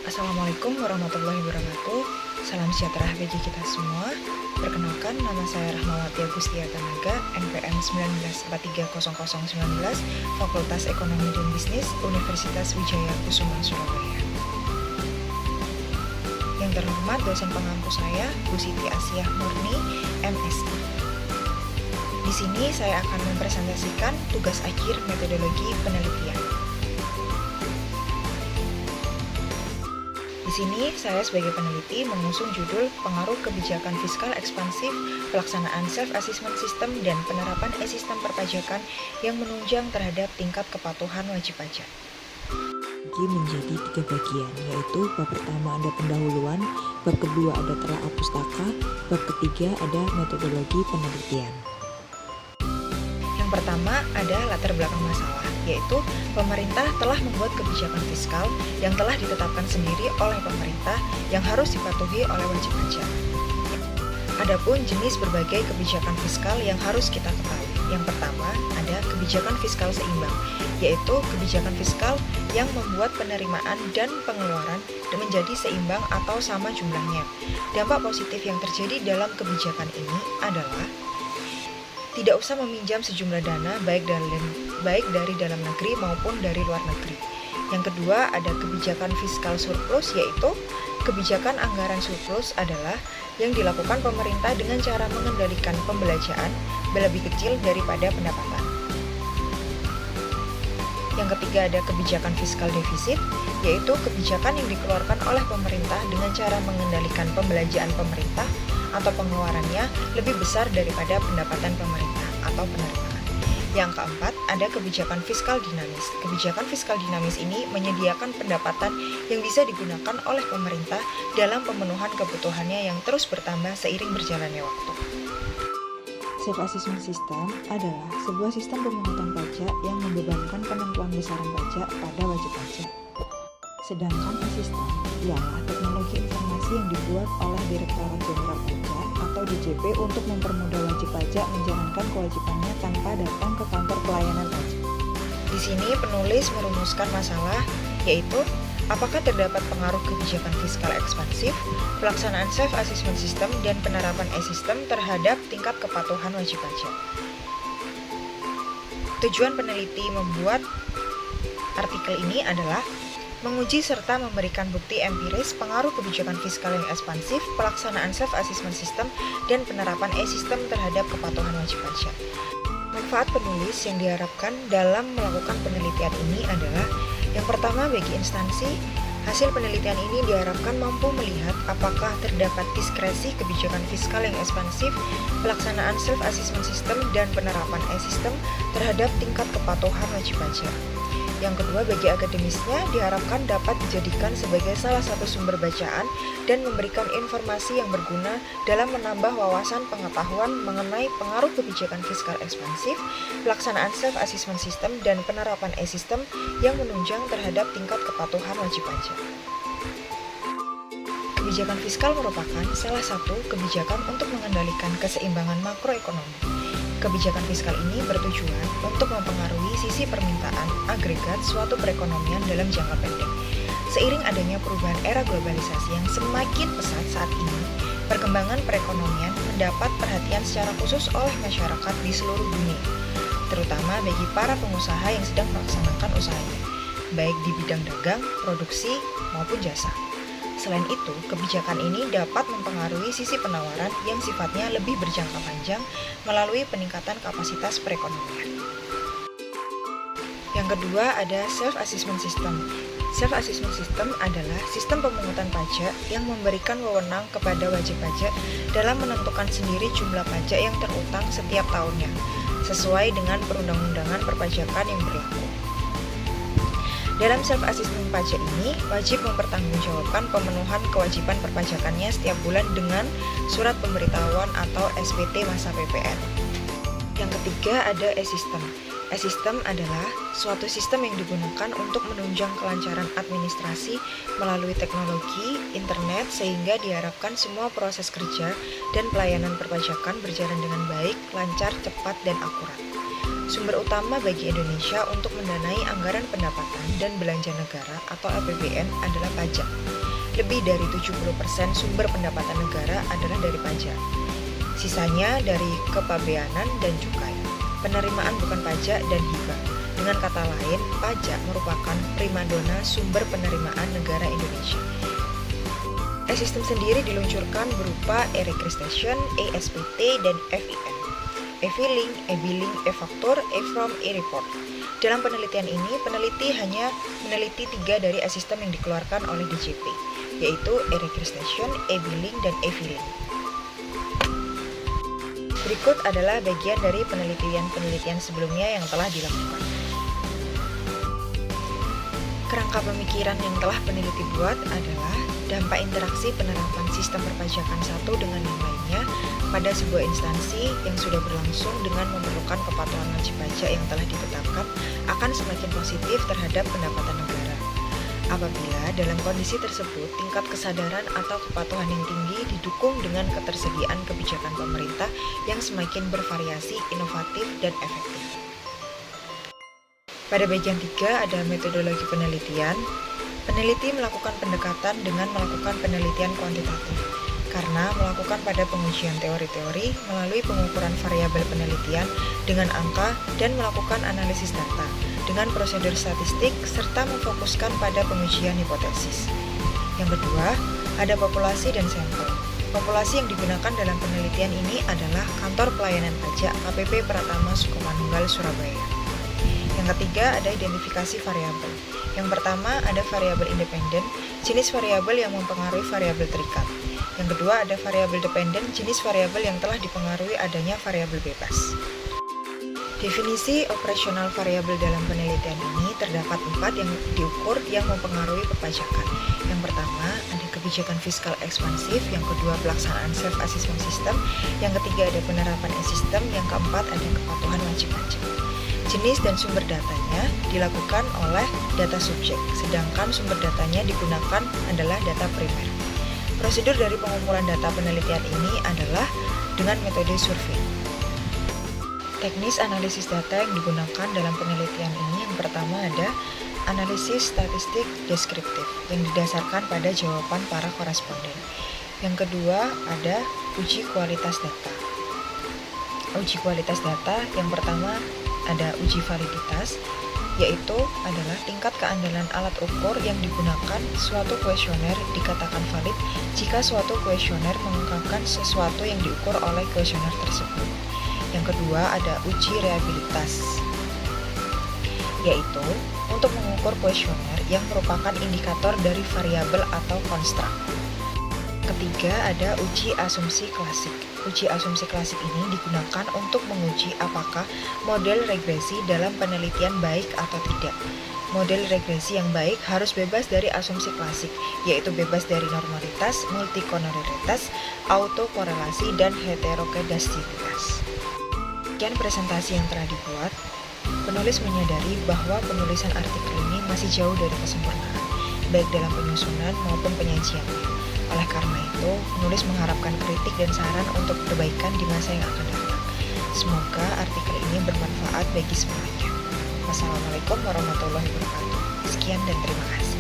Assalamualaikum warahmatullahi wabarakatuh. Salam sejahtera bagi kita semua. Perkenalkan, nama saya Rahmawati Agustia Tanaga, NPM 19430019, Fakultas Ekonomi dan Bisnis, Universitas Wijaya Kusuma, Surabaya. Yang terhormat dosen pengampu saya, Bu Siti Asiyah Murni, MSI. Di sini saya akan mempresentasikan tugas akhir metodologi penelitian. Di sini, saya sebagai peneliti mengusung judul Pengaruh Kebijakan Fiskal Ekspansif, Pelaksanaan Self-Assessment System, dan Penerapan E-Sistem Perpajakan yang menunjang terhadap tingkat kepatuhan wajib pajak. Menjadi 3 bagian, yaitu bab pertama ada pendahuluan, bab kedua ada telaah pustaka, bab ketiga ada metodologi penelitian. Yang pertama ada latar belakang masalah, yaitu pemerintah telah membuat kebijakan fiskal yang telah ditetapkan sendiri oleh pemerintah yang harus dipatuhi oleh wajib pajak. Adapun jenis berbagai kebijakan fiskal yang harus kita ketahui. Yang pertama ada kebijakan fiskal seimbang, yaitu kebijakan fiskal yang membuat penerimaan dan pengeluaran menjadi seimbang atau sama jumlahnya. Dampak positif yang terjadi dalam kebijakan ini adalah tidak usah meminjam sejumlah dana baik dari dalam negeri maupun dari luar negeri. Yang kedua ada kebijakan fiskal surplus, yaitu kebijakan anggaran surplus adalah yang dilakukan pemerintah dengan cara mengendalikan pembelanjaan lebih kecil daripada pendapatan. Yang ketiga ada kebijakan fiskal defisit, yaitu kebijakan yang dikeluarkan oleh pemerintah dengan cara mengendalikan pembelanjaan pemerintah atau pengeluarannya lebih besar daripada pendapatan pemerintah atau penerimaan. Yang keempat, ada kebijakan fiskal dinamis. Kebijakan fiskal dinamis ini menyediakan pendapatan yang bisa digunakan oleh pemerintah dalam pemenuhan kebutuhannya yang terus bertambah seiring berjalannya waktu. Self-assessment system adalah sebuah sistem pemungutan pajak yang membebankan penentuan besaran pajak pada wajib pajak. Sedangkan E-Sistem ialah teknologi informasi yang dibuat oleh Direktorat Jenderal Pajak atau DJP untuk mempermudah wajib pajak menjalankan kewajibannya tanpa datang ke kantor pelayanan pajak. Di sini penulis merumuskan masalah, yaitu apakah terdapat pengaruh kebijakan fiskal ekspansif, pelaksanaan self-assessment system, dan penerapan E-Sistem terhadap tingkat kepatuhan wajib pajak. Tujuan peneliti membuat artikel ini adalah menguji serta memberikan bukti empiris pengaruh kebijakan fiskal yang ekspansif, pelaksanaan self-assessment system, dan penerapan E-Sistem terhadap kepatuhan wajib pajak. Manfaat penulis yang diharapkan dalam melakukan penelitian ini adalah yang pertama, bagi instansi, hasil penelitian ini diharapkan mampu melihat apakah terdapat diskresi kebijakan fiskal yang ekspansif, pelaksanaan self-assessment system, dan penerapan E-Sistem terhadap tingkat kepatuhan wajib pajak. Yang kedua, bagi akademisnya diharapkan dapat dijadikan sebagai salah satu sumber bacaan dan memberikan informasi yang berguna dalam menambah wawasan pengetahuan mengenai pengaruh kebijakan fiskal ekspansif, pelaksanaan self-assessment system, dan penerapan E-Sistem yang menunjang terhadap tingkat kepatuhan wajib pajak. Kebijakan fiskal merupakan salah satu kebijakan untuk mengendalikan keseimbangan makroekonomi. Kebijakan fiskal ini bertujuan untuk mempengaruhi sisi permintaan agregat suatu perekonomian dalam jangka pendek. Seiring adanya perubahan era globalisasi yang semakin pesat saat ini, perkembangan perekonomian mendapat perhatian secara khusus oleh masyarakat di seluruh dunia, terutama bagi para pengusaha yang sedang melaksanakan usahanya, baik di bidang dagang, produksi, maupun jasa. Selain itu, kebijakan ini dapat mempengaruhi sisi penawaran yang sifatnya lebih berjangka panjang melalui peningkatan kapasitas perekonomian. Yang kedua ada self-assessment system. Self-assessment system adalah sistem pemungutan pajak yang memberikan wewenang kepada wajib pajak dalam menentukan sendiri jumlah pajak yang terutang setiap tahunnya, sesuai dengan perundang-undangan perpajakan yang berlaku. Dalam self-assessment pajak ini, wajib mempertanggungjawabkan pemenuhan kewajiban perpajakannya setiap bulan dengan surat pemberitahuan atau SPT masa PPN. Yang ketiga ada E-Sistem. E-Sistem adalah suatu sistem yang digunakan untuk menunjang kelancaran administrasi melalui teknologi internet sehingga diharapkan semua proses kerja dan pelayanan perpajakan berjalan dengan baik, lancar, cepat, dan akurat. Sumber utama bagi Indonesia untuk mendanai anggaran pendapatan dan belanja negara atau APBN adalah pajak. lebih dari 70% sumber pendapatan negara adalah dari pajak. Sisanya dari kepabeanan dan cukai, penerimaan bukan pajak, dan hibah. Dengan kata lain, pajak merupakan primadona sumber penerimaan negara Indonesia. E-System sendiri diluncurkan berupa e-registration, e-SPT, dan FIN. E-filing, e-billing, e-faktur, e-from, e-report. Dalam penelitian ini, peneliti hanya meneliti 3 dari e-System yang dikeluarkan oleh DJP, yaitu e-registration, e-billing, dan e-filing. Berikut adalah bagian dari penelitian-penelitian sebelumnya yang telah dilakukan. Kerangka pemikiran yang telah peneliti buat adalah dampak interaksi penerapan sistem perpajakan satu dengan yang lainnya pada sebuah instansi yang sudah berlangsung dengan memerlukan kepatuhan wajib pajak yang telah ditetapkan akan semakin positif terhadap pendapatan negara. Apabila dalam kondisi tersebut tingkat kesadaran atau kepatuhan yang tinggi didukung dengan ketersediaan kebijakan pemerintah yang semakin bervariasi, inovatif, dan efektif. Pada bagian 3 ada metodologi penelitian. Peneliti melakukan pendekatan dengan melakukan penelitian kuantitatif, karena melakukan pada pengujian teori-teori melalui pengukuran variabel penelitian dengan angka dan melakukan analisis data dengan prosedur statistik serta memfokuskan pada pengujian hipotesis. Yang kedua, ada populasi dan sampel. Populasi yang digunakan dalam penelitian ini adalah Kantor Pelayanan Pajak KPP Pratama Sukomanunggal, Surabaya. Yang ketiga ada identifikasi variabel. Yang pertama ada variabel independen, jenis variabel yang mempengaruhi variabel terikat. Yang kedua ada variabel dependen, jenis variabel yang telah dipengaruhi adanya variabel bebas. Definisi operasional variabel dalam penelitian ini terdapat 4 yang diukur yang mempengaruhi perpajakan. Yang pertama ada kebijakan fiskal ekspansif, yang kedua pelaksanaan self-assessment system, yang ketiga ada penerapan e-system, yang keempat ada kepatuhan wajib pajak. Jenis dan sumber datanya dilakukan oleh data subjek, sedangkan sumber datanya digunakan adalah data primer. Prosedur dari pengumpulan data penelitian ini adalah dengan metode survei. Teknis analisis data yang digunakan dalam penelitian ini yang pertama ada analisis statistik deskriptif yang didasarkan pada jawaban para koresponden. Yang kedua ada uji kualitas data. Uji kualitas data yang pertama ada uji validitas, yaitu adalah tingkat keandalan alat ukur yang digunakan suatu kuesioner dikatakan valid jika suatu kuesioner mengungkapkan sesuatu yang diukur oleh kuesioner tersebut. Yang kedua ada uji reliabilitas, yaitu untuk mengukur kuesioner yang merupakan indikator dari variabel atau konstruk. Ketiga ada uji asumsi klasik. Uji asumsi klasik ini digunakan untuk menguji apakah model regresi dalam penelitian baik atau tidak. Model regresi yang baik harus bebas dari asumsi klasik, yaitu bebas dari normalitas, multikonoleritas, autokorelasi, dan heterokedastisitas. Sekian presentasi yang telah dibuat. Penulis menyadari bahwa penulisan artikel ini masih jauh dari kesempurnaan, baik dalam penyusunan maupun penyajiannya. Oleh karena itu, penulis mengharapkan kritik dan saran untuk perbaikan di masa yang akan datang. Semoga artikel ini bermanfaat bagi semuanya. Wassalamualaikum warahmatullahi wabarakatuh. Sekian dan terima kasih.